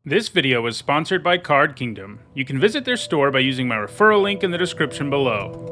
This video is sponsored by Card Kingdom. You can visit their store by using my referral link in the description below.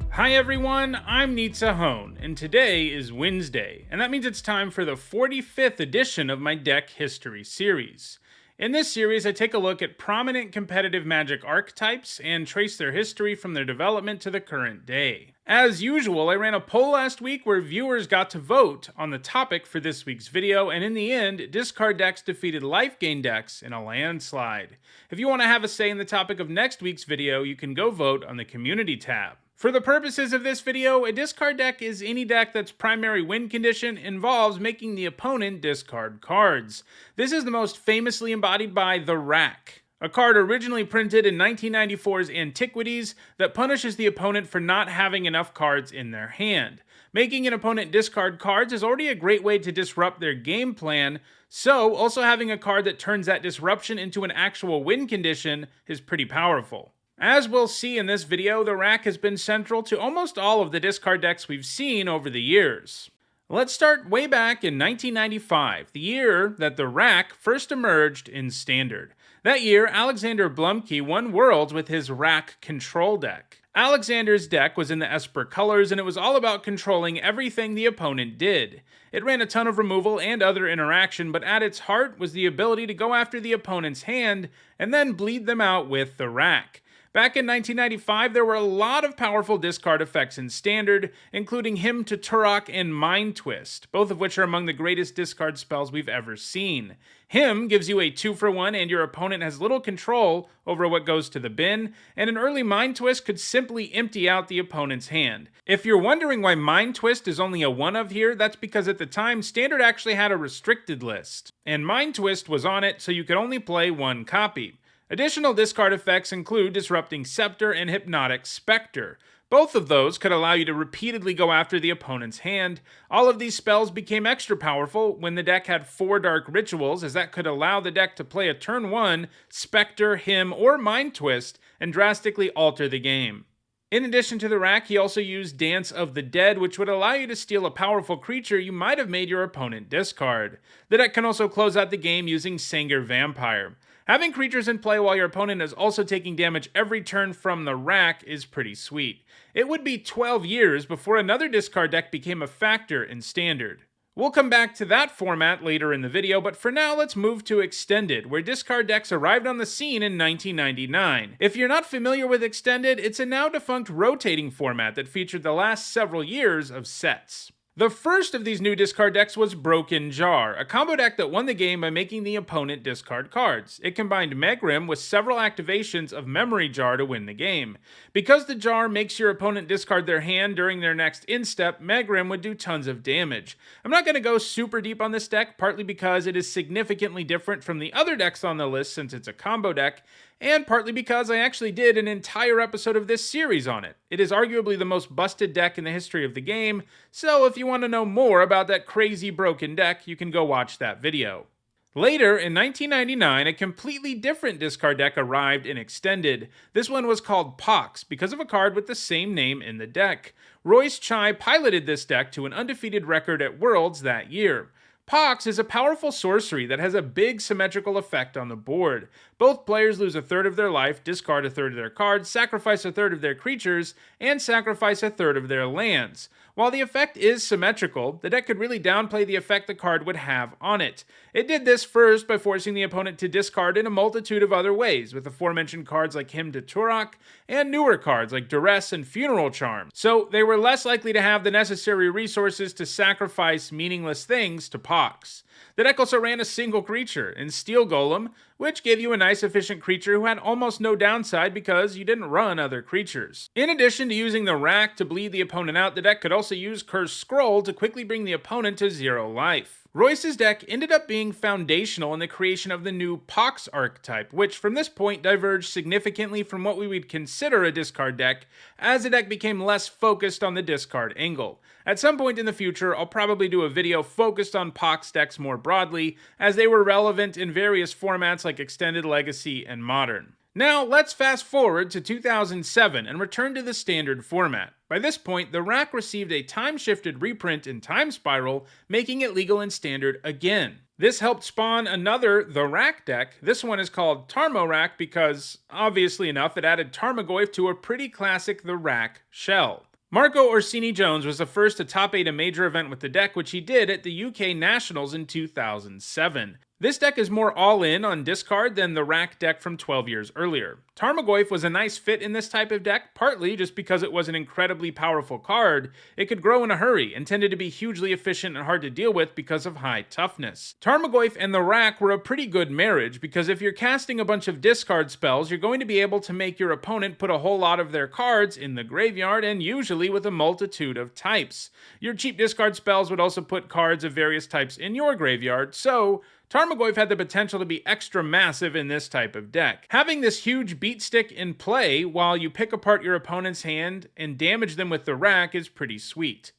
Hi everyone, I'm Nitsa Hone, and today is Wednesday, and that means it's time for the 45th edition of my deck history series. In this series, I take a look at prominent competitive Magic archetypes and trace their history from their development to the current day. As usual, I ran a poll last week where viewers got to vote on the topic for this week's video, and in the end, discard decks defeated life gain decks in a landslide. If you want to have a say in the topic of next week's video, you can go vote on the community tab. For the purposes of this video, a discard deck is any deck that's primary win condition involves making the opponent discard cards. This is the most famously embodied by the Rack, a card originally printed in 1994's Antiquities that punishes the opponent for not having enough cards in their hand. Making an opponent discard cards is already a great way to disrupt their game plan, so also having a card that turns that disruption into an actual win condition is pretty powerful. As we'll see in this video, the Rack has been central to almost all of the discard decks we've seen over the years. Let's start way back in 1995, the year that the Rack first emerged in Standard. That year, Alexander Blumke won Worlds with his Rack control deck. Alexander's deck was in the Esper colors, and it was all about controlling everything the opponent did. It ran a ton of removal and other interaction, but at its heart was the ability to go after the opponent's hand and then bleed them out with the Rack. Back in 1995, there were a lot of powerful discard effects in Standard, including Hymn to Turok and Mind Twist, both of which are among the greatest discard spells we've ever seen. Hymn gives you a 2-for-1 and your opponent has little control over what goes to the bin, and an early Mind Twist could simply empty out the opponent's hand. If you're wondering why Mind Twist is only a 1-of here, that's because at the time, Standard actually had a restricted list, and Mind Twist was on it, so you could only play one copy. Additional discard effects include Disrupting Scepter and Hypnotic Spectre. Both of those could allow you to repeatedly go after the opponent's hand. All of these spells became extra powerful when the deck had 4 Dark Rituals, as that could allow the deck to play a turn 1 Spectre, Hymn, or Mind Twist and drastically alter the game. In addition to the Rack, he also used Dance of the Dead, which would allow you to steal a powerful creature you might have made your opponent discard. The deck can also close out the game using Sanger Vampire. Having creatures in play while your opponent is also taking damage every turn from the Rack is pretty sweet. It would be 12 years before another discard deck became a factor in Standard. We'll come back to that format later in the video, but for now let's move to Extended, where discard decks arrived on the scene in 1999. If you're not familiar with Extended, it's a now defunct rotating format that featured the last several years of sets. The first of these new discard decks was Broken Jar, a combo deck that won the game by making the opponent discard cards. It combined Megrim with several activations of Memory Jar to win the game. Because the jar makes your opponent discard their hand during their next instep, Megrim would do tons of damage. I'm not going to go super deep on this deck, partly because it is significantly different from the other decks on the list since it's a combo deck, and partly because I actually did an entire episode of this series on it. It is arguably the most busted deck in the history of the game, so if you want to know more about that crazy broken deck, you can go watch that video. Later, in 1999, a completely different discard deck arrived in Extended. This one was called Pox, because of a card with the same name in the deck. Royce Chai piloted this deck to an undefeated record at Worlds that year. Pox is a powerful sorcery that has a big symmetrical effect on the board. Both players lose a third of their life, discard a third of their cards, sacrifice a third of their creatures, and sacrifice a third of their lands. While the effect is symmetrical, the deck could really downplay the effect the card would have on it. It did this first by forcing the opponent to discard in a multitude of other ways, with aforementioned cards like Hymn to Turok, and newer cards like Duress and Funeral Charm, so they were less likely to have the necessary resources to sacrifice meaningless things to Pox. The deck also ran a single creature in Steel Golem, which gave you a nice efficient creature who had almost no downside because you didn't run other creatures. In addition to using the Rack to bleed the opponent out, the deck could also use Cursed Scroll to quickly bring the opponent to 0 life. Royce's deck ended up being foundational in the creation of the new Pox archetype, which from this point diverged significantly from what we would consider a discard deck, as the deck became less focused on the discard angle. At some point in the future, I'll probably do a video focused on Pox decks more broadly, as they were relevant in various formats like Extended, Legacy, and Modern. Now, let's fast forward to 2007 and return to the standard format. By this point, the rack received a time-shifted reprint in Time Spiral, making it legal in standard again. This helped spawn another The Rack deck. This one is called Tarmorack because, obviously enough, it added Tarmogoyf to a pretty classic The Rack shell. Marco Orsini-Jones was the first to top 8 a major event with the deck, which he did at the UK Nationals in 2007. This deck is more all-in on discard than the Rack deck from 12 years earlier. Tarmogoyf was a nice fit in this type of deck, partly just because it was an incredibly powerful card. It could grow in a hurry, and tended to be hugely efficient and hard to deal with because of high toughness. Tarmogoyf and the Rack were a pretty good marriage, because if you're casting a bunch of discard spells, you're going to be able to make your opponent put a whole lot of their cards in the graveyard, and usually with a multitude of types. Your cheap discard spells would also put cards of various types in your graveyard, so Tarmogoyf had the potential to be extra massive in this type of deck. Having this huge beat stick in play while you pick apart your opponent's hand and damage them with the Rack is pretty sweet.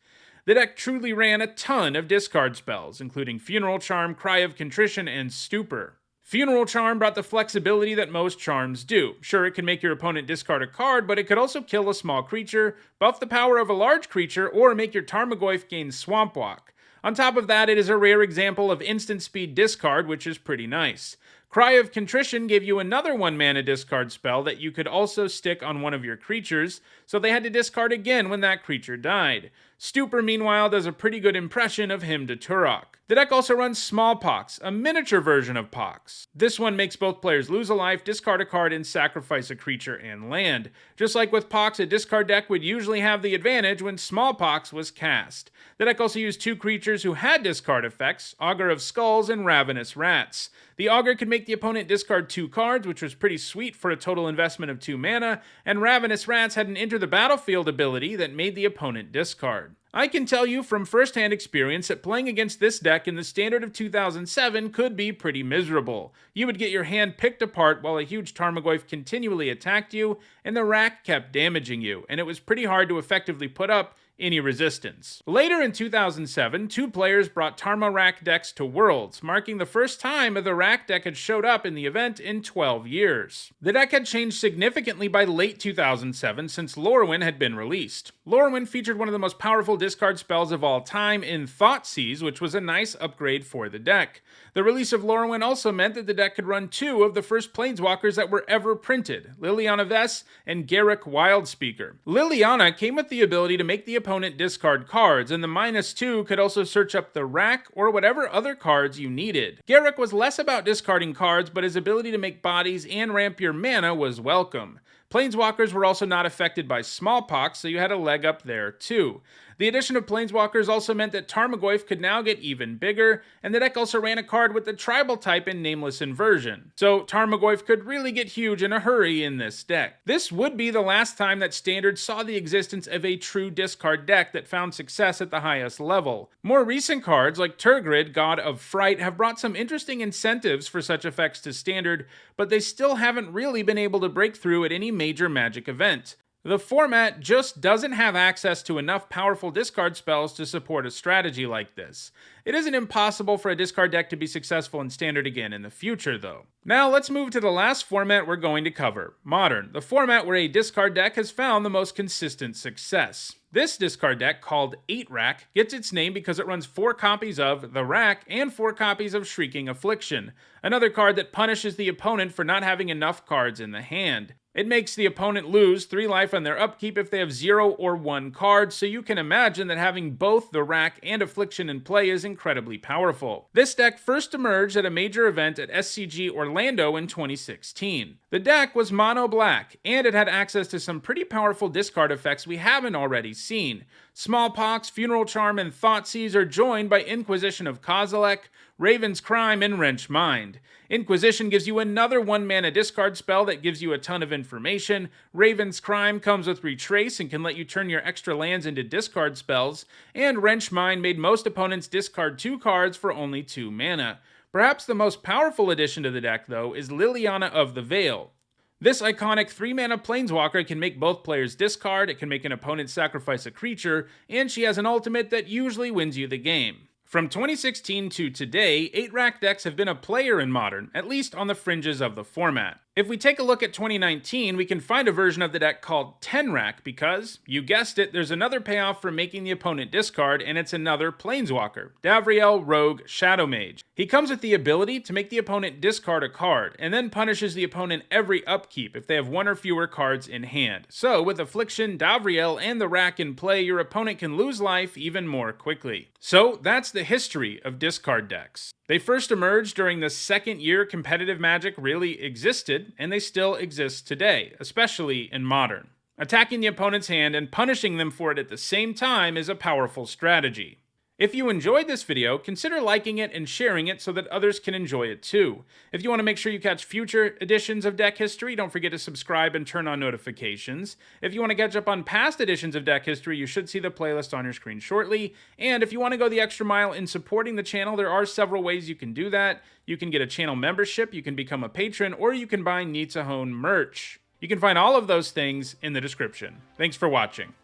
The deck truly ran a ton of discard spells, including Funeral Charm, Cry of Contrition, and Stupor. Funeral Charm brought the flexibility that most charms do. Sure, it can make your opponent discard a card, but it could also kill a small creature, buff the power of a large creature, or make your Tarmogoyf gain Swamp Walk. On top of that, it is a rare example of instant speed discard, which is pretty nice. Cry of Contrition gave you another 1-mana discard spell that you could also stick on one of your creatures, so they had to discard again when that creature died. Stupor, meanwhile, does a pretty good impression of Hymn to Turok. The deck also runs Smallpox, a miniature version of Pox. This one makes both players lose a life, discard a card, and sacrifice a creature and land. Just like with Pox, a discard deck would usually have the advantage when Smallpox was cast. The deck also used 2 creatures who had discard effects, Augur of Skulls and Ravenous Rats. The Augur could make the opponent discard 2 cards, which was pretty sweet for a total investment of 2 mana, and Ravenous Rats had an Enter the Battlefield ability that made the opponent discard. I can tell you from first-hand experience that playing against this deck in the standard of 2007 could be pretty miserable. You would get your hand picked apart while a huge Tarmogoyf continually attacked you, and the Rack kept damaging you, and it was pretty hard to effectively put up any resistance. Later in 2007, 2 players brought Tarmorack decks to Worlds, marking the first time the Rack deck had showed up in the event in 12 years. The deck had changed significantly by late 2007 since Lorwyn had been released. Lorwyn featured one of the most powerful discard spells of all time in Thoughtseize, which was a nice upgrade for the deck. The release of Lorwyn also meant that the deck could run 2 of the first Planeswalkers that were ever printed, Liliana Vess and Garruk Wildspeaker. Liliana came with the ability to make the opponent discard cards, and the -2 could also search up the Rack or whatever other cards you needed. Garruk was less about discarding cards, but his ability to make bodies and ramp your mana was welcome. Planeswalkers were also not affected by Smallpox, so you had a leg up there too. The addition of Planeswalkers also meant that Tarmogoyf could now get even bigger, and the deck also ran a card with the tribal type in Nameless Inversion. So Tarmogoyf could really get huge in a hurry in this deck. This would be the last time that Standard saw the existence of a true discard deck that found success at the highest level. More recent cards like Tergrid, God of Fright, have brought some interesting incentives for such effects to Standard, but they still haven't really been able to break through at any major Magic event. The format just doesn't have access to enough powerful discard spells to support a strategy like this. It isn't impossible for a discard deck to be successful in Standard again in the future, though. Now let's move to the last format we're going to cover, Modern, the format where a discard deck has found the most consistent success. This discard deck, called 8-Rack, gets its name because it runs 4 copies of the Rack and 4 copies of Shrieking Affliction, another card that punishes the opponent for not having enough cards in the hand. It makes the opponent lose 3 life on their upkeep if they have 0 or 1 cards, so you can imagine that having both the Rack and Affliction in play is incredibly powerful. This deck first emerged at a major event at SCG Orlando in 2016. The deck was mono black, and it had access to some pretty powerful discard effects we haven't already seen. Smallpox, Funeral Charm, and Thoughtseize are joined by Inquisition of Kozilek, Raven's Crime, and Wrench Mind. Inquisition gives you another 1-mana discard spell that gives you a ton of information. Raven's Crime comes with Retrace and can let you turn your extra lands into discard spells. And Wrench Mind made most opponents discard 2 cards for only 2 mana. Perhaps the most powerful addition to the deck, though, is Liliana of the Veil. This iconic 3-mana Planeswalker can make both players discard, it can make an opponent sacrifice a creature, and she has an ultimate that usually wins you the game. From 2016 to today, 8-Rack decks have been a player in Modern, at least on the fringes of the format. If we take a look at 2019, we can find a version of the deck called 10 Rack because, you guessed it, there's another payoff for making the opponent discard, and it's another Planeswalker, Davriel Rogue Shadow Mage. He comes with the ability to make the opponent discard a card, and then punishes the opponent every upkeep if they have one or fewer cards in hand. So, with Affliction, Davriel, and the Rack in play, your opponent can lose life even more quickly. So, that's the history of discard decks. They first emerged during the second year competitive Magic really existed, and they still exist today, especially in Modern. Attacking the opponent's hand and punishing them for it at the same time is a powerful strategy. If you enjoyed this video, consider liking it and sharing it so that others can enjoy it too. If you want to make sure you catch future editions of Deck History, don't forget to subscribe and turn on notifications. If you want to catch up on past editions of Deck History, you should see the playlist on your screen shortly. And if you want to go the extra mile in supporting the channel, there are several ways you can do that. You can get a channel membership, you can become a patron, or you can buy Need to Hone merch. You can find all of those things in the description. Thanks for watching.